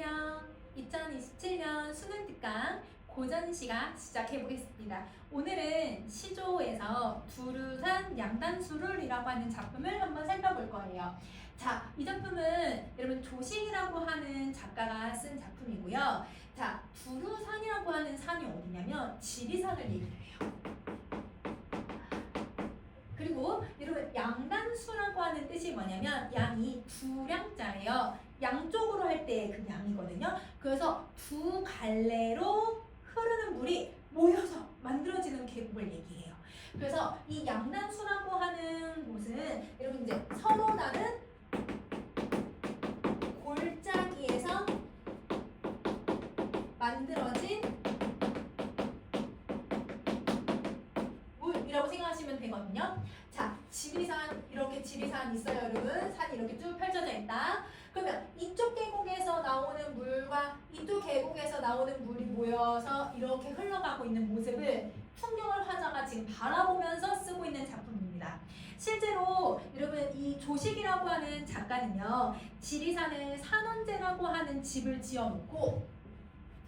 안녕. 2027년 수능 특강 고전 시간 시작해 보겠습니다. 오늘은 시조에서 두루산 양단수를이라고 하는 작품을 한번 살펴볼 거예요. 자, 이 작품은 여러분 조식이라고 하는 작가가 쓴 작품이고요. 자, 두루산이라고 하는 산이 어디냐면 지리산을 얘기를 해요. 그리고 여러분 양단수라고 하는 뜻이 뭐냐면 양이 두량자예요. 양쪽으로 할 때 그 양이거든요. 그래서 두 갈래로 흐르는 물이 모여서 만들어지는 계곡을 얘기해요. 그래서 이 양단수라고 하는 곳은 여러분 이제 서로 다른 골짜기에서 만들어진 물이라고 생각하시면 되거든요. 자, 지리산, 이렇게 지리산 있어요, 여러분. 산이 이렇게 쭉 펼쳐져 있다. 그러면 이쪽 계곡에서 나오는 물과 이쪽 계곡에서 나오는 물이 모여서 이렇게 흘러가고 있는 모습을 풍경을 화자가 지금 바라보면서 쓰고 있는 작품입니다. 실제로 여러분 이 조식이라고 하는 작가는요, 지리산에 산원제라고 하는 집을 지어놓고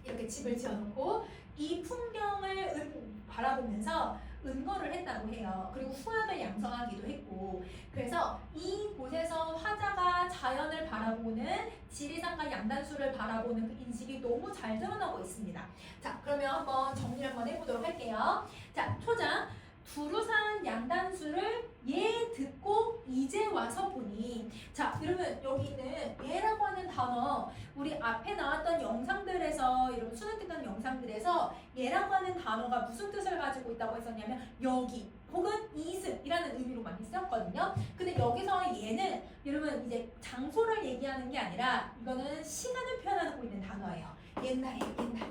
이렇게 집을 지어놓고 이 풍경을 바라보면서 은거를 했다고 해요. 그리고 후학을 양성하기도 했고, 그래서 이곳에서 화자가 자연을 바라보는 지리산과 양단수를 바라보는 그 인식이 너무 잘 드러나고 있습니다. 자, 그러면 한번 정리를 한번 해보도록 할게요. 자, 초장. 두루산 양단수를 예 듣고 이제 와서 보니, 자 여러분 여기 있는 예라고 하는 단어, 우리 앞에 나왔던 영상들에서, 여러분 수능 특강 영상들에서 예라고 하는 단어가 무슨 뜻을 가지고 있다고 했었냐면 여기 혹은 이승이라는 의미로 많이 쓰였거든요. 근데 여기서 예는 여러분 이제 장소를 얘기하는 게 아니라 이거는 시간을 표현하고 있는 단어예요. 옛날이에요, 옛날.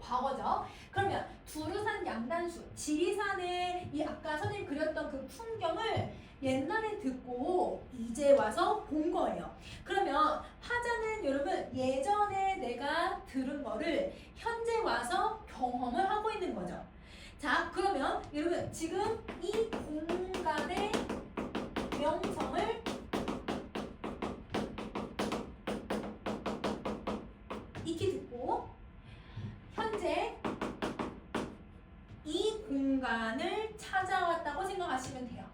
과거죠. 그러면 두루산 양단수, 지리산의 이 아까 선생님 그렸던 그 풍경을 옛날에 듣고 이제 와서 본 거예요. 그러면 화자는 여러분 예전에 내가 들은 거를 현재 와서 경험을 하고 있는 거죠. 자, 그러면 여러분 지금 이 공간의 명성을 익히 듣고 현재 이 공간을 찾아왔다고 생각하시면 돼요.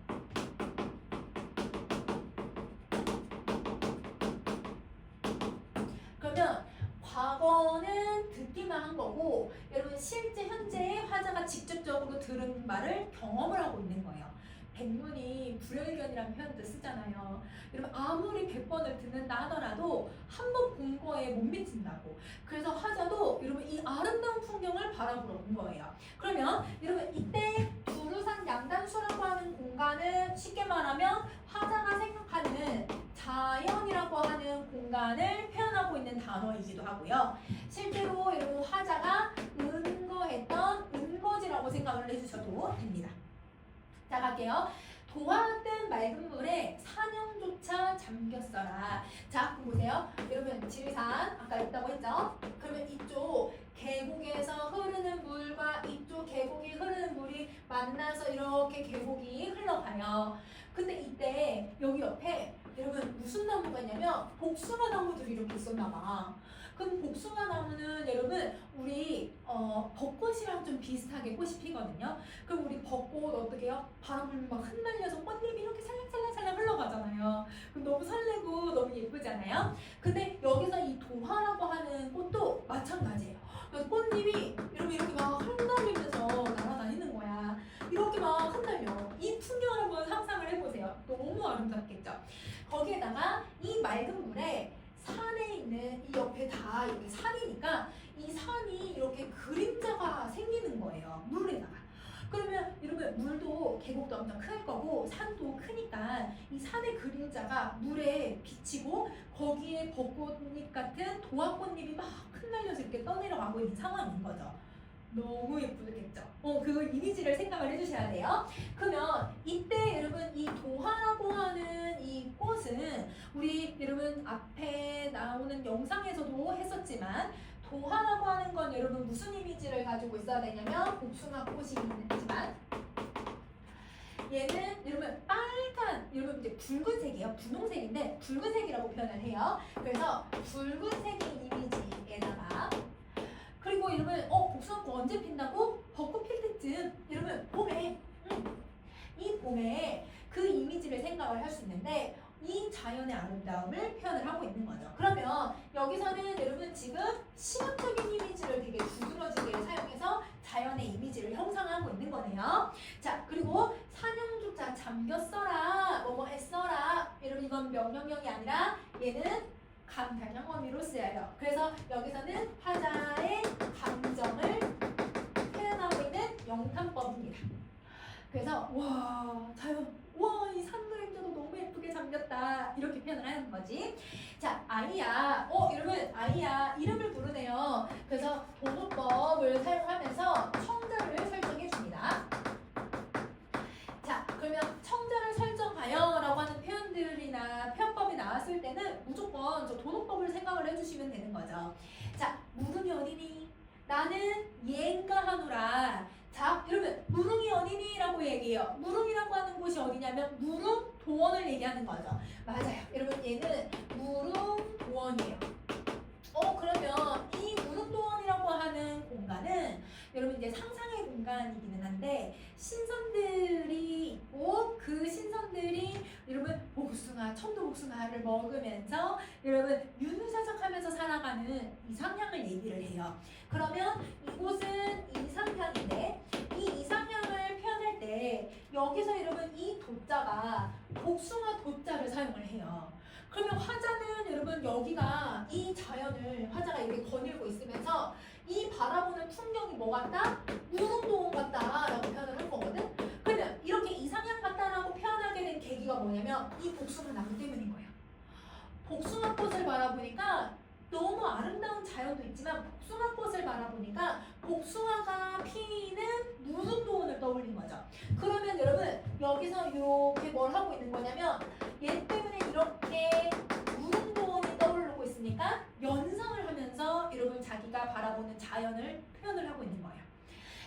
그러면 과거는 듣기만 한 거고, 여러분 실제 현재의 화자가 직접적으로 들은 말을 경험을 하고 있는 거예요. 백문이 불여일견이라는 표현도 쓰잖아요. 여러분 아무리 100번을 듣는다 하더라도 한 번 본 거에 못 미친다고. 그래서 화자도 여러분 이 아름다운 풍경을 바라보러 온 거예요. 그러면 여러분 이때 두루산 양단수라고 하는 공간은 쉽게 말하면 화자가 생각하는 자연이라고 하는 공간을 표현하고 있는 단어이기도 하고요. 실제로 여러분 화자가 은거했던 은거지라고 생각을 해주셔도 됩니다. 자, 갈게요. 도화뜬 맑은 물에 산영조차 잠겼어라. 자, 그럼 보세요. 여러분 지리산 아까 있다고 했죠? 그러면 이쪽 계곡에서 흐르는 물과 이쪽 계곡이 흐르는 물이 만나서 이렇게 계곡이 흘러가요. 근데 이때 여기 옆에 여러분 무슨 나무가 있냐면 복숭아 나무들이 이렇게 있었나 봐. 그럼 복숭아 나무는 여러분 우리 벚꽃이랑 좀 비슷하게 꽃이 피거든요. 그럼 우리 벚꽃 어떻게 해요? 바람 불면 막 흩날려서 꽃잎이 이렇게 살랑살랑살랑 흘러가잖아요. 그럼 너무 설레고 너무 예쁘잖아요. 근데 여기서 이 도화라고 하는 꽃도 마찬가지예요. 그래서 꽃잎이 이렇게 막 흩날리면서 날아다니는 거야. 이렇게 막 흩날려. 이 풍경을 한번 상상을 해보세요. 너무 아름답겠죠? 거기에다가 이 맑은 물에 산에 있는 이 옆에 다 이렇게 산이니까 이 산이 이렇게 그림자가 생기는 거예요. 물에다가. 그러면 여러분 물도 계곡도 엄청 클 거고 산도 크니까 이 산의 그림자가 물에 비치고 거기에 벚꽃잎 같은 도화꽃잎이 막 흩날려서 이렇게 떠내려가고 있는 상황인 거죠. 너무 예쁘겠죠? 그 이미지를 생각을 해주셔야 돼요. 그러면 이때 여러분 이 도화라고 하는 이 꽃은 우리 여러분 앞에 나오는 영상에서도 했었지만 도화라고 하는 건 여러분 무슨 이미지를 가지고 있어야 되냐면 복숭아 꽃이 있지만 얘는 여러분 빨간 여러분 이제 붉은색이에요. 분홍색인데 붉은색이라고 표현을 해요. 그래서 붉은색의 이미지에다가 그리고 여러분 복숭아꽃 언제 핀다고? 벚꽃 필 때쯤 여러분 봄에 이 봄에 그 이미지를 생각을 할 수 있는데 이 자연의 아름다움을 표현을 하고 있는 거죠. 그러면 여기서는 여러분 지금 시각적인 이미지를 되게 두드러지게 사용해서 자연의 이미지를 형상하고 있는 거네요. 자, 그리고 산양조차 잠겼어라, 뭐뭐 했어라. 여러분 이건 명령형이 아니라 얘는 감탄형 어미로 쓰여요. 그래서 여기서는 화자의 감정을 표현하고 있는 영탄법입니다. 그래서 와 자연 이 산그림자도 너무 예쁘게 잠겼다 이렇게 표현을 하는 거지. 자, 아이야 여러분 아이야 이름을 부르네요. 그래서 보호법을 사용하면서 청자를 설정해 줍니다. 자, 그러면 청자를 설정하여 라고 하는 표현들이나 표현법이 나왔을 때는 무조건 저 도노법을 생각을 해주시면 되는 거죠. 자, 무릉이 어디니? 나는 얘인가 하노라. 자, 여러분 무릉이 어디니라고 얘기해요. 무릉이라고 하는 곳이 어디냐면 무릉도원을 얘기하는 거죠. 맞아요. 여러분 얘는 무릉도원이에요. 그러면 이 무릉도원이라고 하는 공간은 여러분 이제 상상의 공간이기는 한데 신선들이 있고 그 신선들이 여러분 복숭아, 천도복숭아를 먹으면서 여러분 유유자적하면서 살아가는 이상향을 얘기를 해요. 그러면 이곳은 이상향인데 이 이상향을 표현할 때 여기서 여러분 이 도자가 복숭아 도자를 사용을 해요. 그러면 화자는 여러분 여기가 이 자연을 화자가 이렇게 거닐고 있으면서 이 바라보는 풍경이 뭐 같다? 무릉도원 같다 라고 표현을 한 거거든. 그러면 이렇게 이상향 같다라고 표현하게 된 계기가 뭐냐면 이 복숭아 나무 때문인 거예요. 복숭아 꽃을 바라보니까 너무 아름다운 자연도 있지만 복숭아 꽃을 바라보니까 복숭아가 피는 무릉도원을 떠올린 거죠. 그러면 여러분 여기서 이렇게 뭘 하고 있는 거냐면 얘 때문에 이렇게 무릉도원이 떠오르고 있으니까 연상을 하면서 여러분 자기가 바라보는 자연을 표현을 하고 있는 거예요.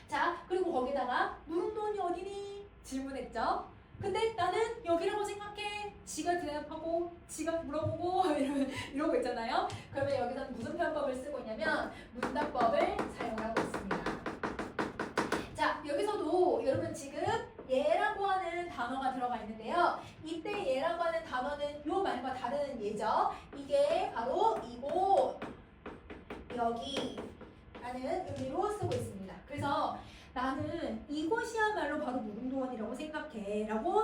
자, 그리고 거기다가 무릉도원이 어디니? 질문했죠. 근데 나는 여기라고 생각해. 지가 대답하고 지가 물어보고 이러고 있잖아요. 그러면 여기서는 무슨 표현법을 쓰고 있냐면 문답법을 사용하고 있습니다. 자, 여기서도 여러분 지금 얘라고 하는 단어가 들어가 있는데요. 이때 얘라고 하는 단어는 요 말과 다른 얘죠. 이게 바로 이곳, 여기라는 의미로 쓰고 있습니다. 그래서 나는 이곳이야말로 바로 무릉도원이라고 생각해 라고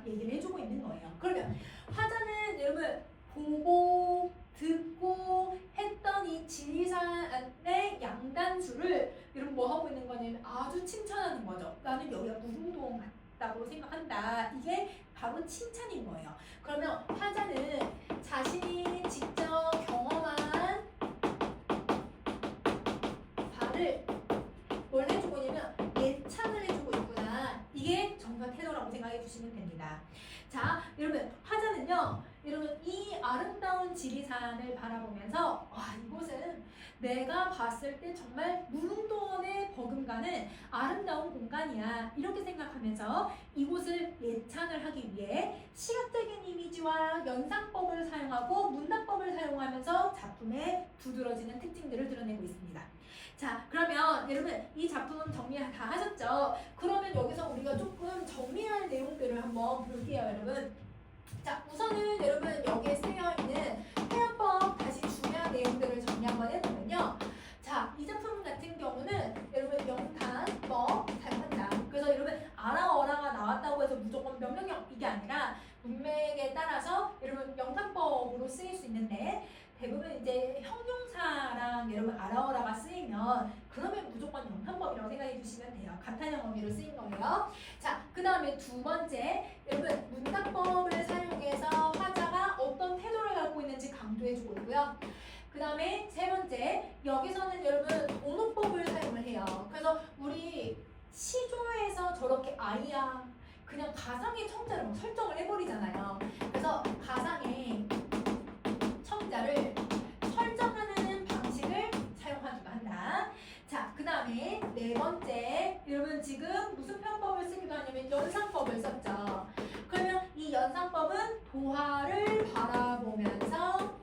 얘기를 해주고 있는 거예요. 그러면 화자는 여러분 보고 듣고 했던 이 지리산의 양단수를 여러분 뭐 하고 있는 거냐면 아주 칭찬하는 거죠. 나는 여기가 무릉도원 같다고 생각한다. 이게 바로 칭찬인 거예요. 그러면 화자는 자신이 직접 경험한 바를 뭘 해주고 있냐면 예찬을 해주고 있구나. 이게 정상 태도라고 생각해 주시면 됩니다. 자, 여러분 화자는요. 여러분 이 아름다운 지리산을 바라보면서 와, 이곳은 내가 봤을 때 정말 무릉도원에 버금가는 아름다운 공간이야. 이렇게 생각하면서 이곳을 예찬을 하기 위해 시각적인 이미지와 연상법을 사용하고 문답법을 사용하면서 작품의 두드러지는 특징들을 드러내고 있습니다. 자, 그러면 여러분 이 작품 정리 다 하셨죠? 그러면 여기서 우리가 조금 정리할 내용들을 한번 볼게요, 여러분. 자, 우선은 여러분 여기에 쓰여있는 표현법 다시 중요한 내용들을 정리 한번 해보면요. 자, 이 작품 같은 경우는 여러분 영탄법 사용한다. 그래서 여러분 아라어라가 나왔다고 해서 무조건 명령형 이게 아니라 문맥에 따라서 여러분 영탄법으로 쓰일 수 있는데 대부분 이제 형용사랑 여러분 아라어라가 쓰이면 그러면 무조건 영탄법이라고 생각해 주시면 돼요. 감탄형 어미로 쓰인 거예요. 자, 그 다음에 두 번째 여러분 문답법을 사용해서 화자가 어떤 태도를 갖고 있는지 강조해 주고 있고요. 그 다음에 세 번째 여기서는 여러분 도노법을 사용을 해요. 그래서 우리 시조에서 저렇게 아이야 그냥 가상의 청자를 막 설정을 해버리잖아요. 그래서 가상의 청자를 설정하는 방식을 사용하기도 한다. 자, 그 다음에 네 번째 여러분 지금 무슨 편법을 쓰기도 하냐면 연상법을 썼죠. 그러면 이 연상법 도화를 바라보면서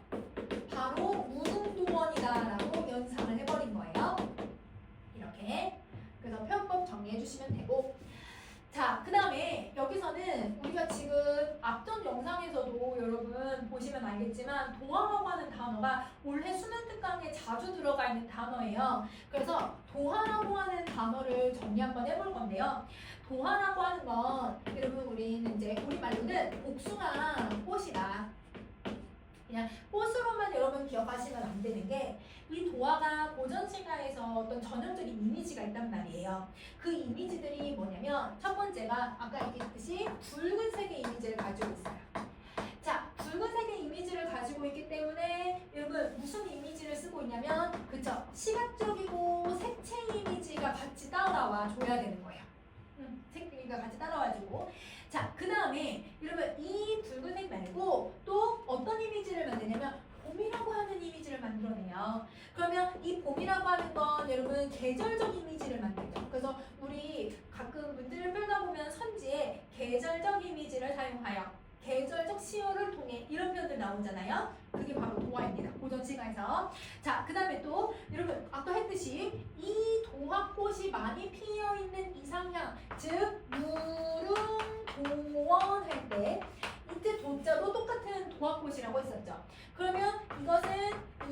바로 무릉도원이다라고 연상을 해버린 거예요. 이렇게. 그래서 표현법 정리해 주시면 되고, 자, 그 다음에 여기서는 우리가 지금 앞전 영상에서도 여러분 보시면 알겠지만 도화라고 하는 단어가 올해 수능 특강에 자주 들어가 있는 단어예요. 그래서 도화라고 하는 단어를 정리 한번 해볼 건데요. 도화라고 하는 건 여러분 우리는 이제 우리말로는 복숭아 꽃이다. 그냥 꽃으로만 여러분 기억하시면 안 되는 게 이 도화가 고전시가에서 어떤 전형적인 이미지가 있단 말이에요. 그 이미지들이 뭐냐면 첫 번째가 아까 얘기했듯이 붉은색의 이미지를 가지고 있어요. 자, 붉은색의 이미지를 가지고 있기 때문에 여러분 무슨 이미지를 쓰고 있냐면 그쵸? 시각적이고 색채 이미지가 같이 따라와 줘야 되는 거예요. 색깔이 같이 따라와주고 자, 그 다음에 여러분 이 붉은색 말고 또 어떤 이미지를 만드냐면 봄이라고 하는 이미지를 만들어내요. 그러면 이 봄이라고 하는 건 여러분 계절적 이미지를 만들죠. 그래서 우리 가끔 문제를 풀다 보면 선지에 계절적 이미지를 사용하여 계절적 시효를 통해 이런 표현들 나오잖아요. 그게 바로 도화입니다. 고전시가에서. 자, 그 다음에 또 여러분 아까 했듯이 이 도화꽃이 많이 피어있는 이상향, 즉 무릉도원 할 때 이때 도자도 똑같은 도화꽃이라고 했었죠. 그러면 이것은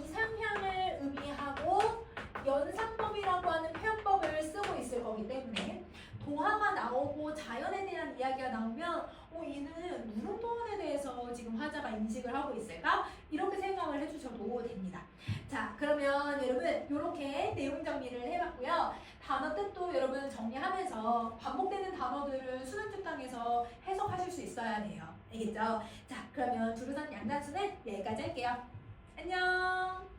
이상향을 의미하고 연상법이라고 하는 표현법을 쓰고 있을 거기 때문에 도화가 나오고 자연에 대한 이야기가 나오면 얘는 무릉도원에 대해서 지금 화자가 인식을 하고 있을까? 이렇게 생각을 해주셔도 됩니다. 자, 그러면 여러분 이렇게 내용 정리를 해봤고요. 단어 뜻도 여러분 정리하면서 반복되는 단어들을 수능 특강에서 해석하실 수 있어야 돼요. 알겠죠? 자, 그러면 두루산 양단수는 여기까지 할게요. 안녕!